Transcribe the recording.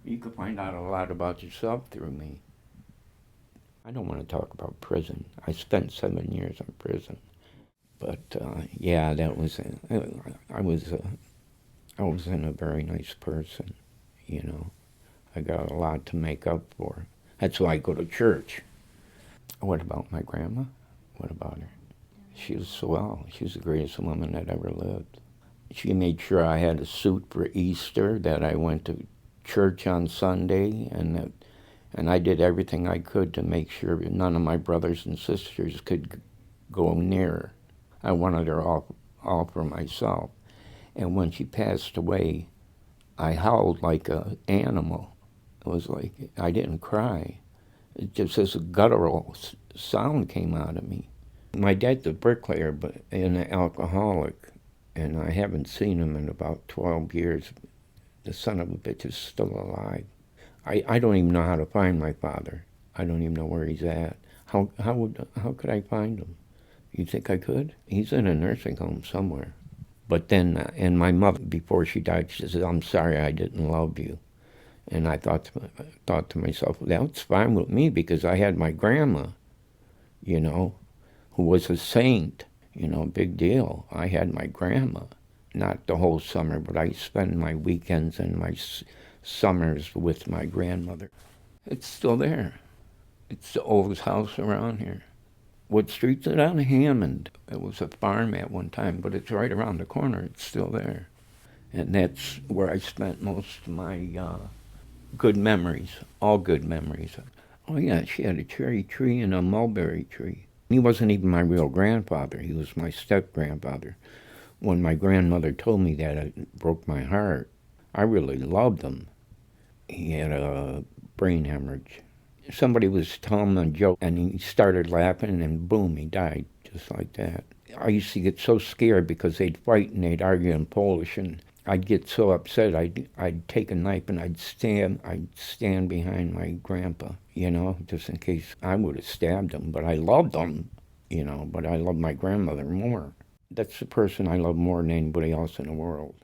You could find out a lot about yourself through me. I don't want to talk about prison. I spent 7 years in prison. But yeah, that was I was I wasn't a very nice person, you know. I got a lot to make up for. That's why I go to church. What about my grandma? What about her? She was swell. She was the greatest woman that ever lived. She made sure I had a suit for Easter, that I went to church on Sunday, and I did everything I could to make sure none of my brothers and sisters could go near. I wanted her all for myself. And when she passed away, I howled like an animal. It was like, I didn't cry. It just this guttural sound came out of me. My dad's a bricklayer, but an alcoholic, and I haven't seen him in about 12 years. The son of a bitch is still alive. I don't even know how to find my father. I don't even know where he's at. How could I find him? You think I could? He's in a nursing home somewhere. But then, and my mother, before she died, she said, "I'm sorry I didn't love you." And I thought to myself, that's fine with me, because I had my grandma, you know, who was a saint, you know, big deal. I had my grandma, not the whole summer, but I spend my weekends and my summers with my grandmother. It's still there. It's the oldest house around here. What street's it on? Hammond. It was a farm at one time, but it's right around the corner. It's still there. And that's where I spent most of my good memories, all good memories. Oh yeah, she had a cherry tree and a mulberry tree. He wasn't even my real grandfather. He was my step-grandfather. When my grandmother told me that, it broke my heart. I really loved him. He had a brain hemorrhage. Somebody was telling him a joke, and he started laughing, and boom, he died, just like that. I used to get so scared because they'd fight and they'd argue in Polish, and I'd get so upset, I'd take a knife and I'd stand behind my grandpa, you know, just in case I would have stabbed him. But I loved him, you know, but I loved my grandmother more. That's the person I love more than anybody else in the world.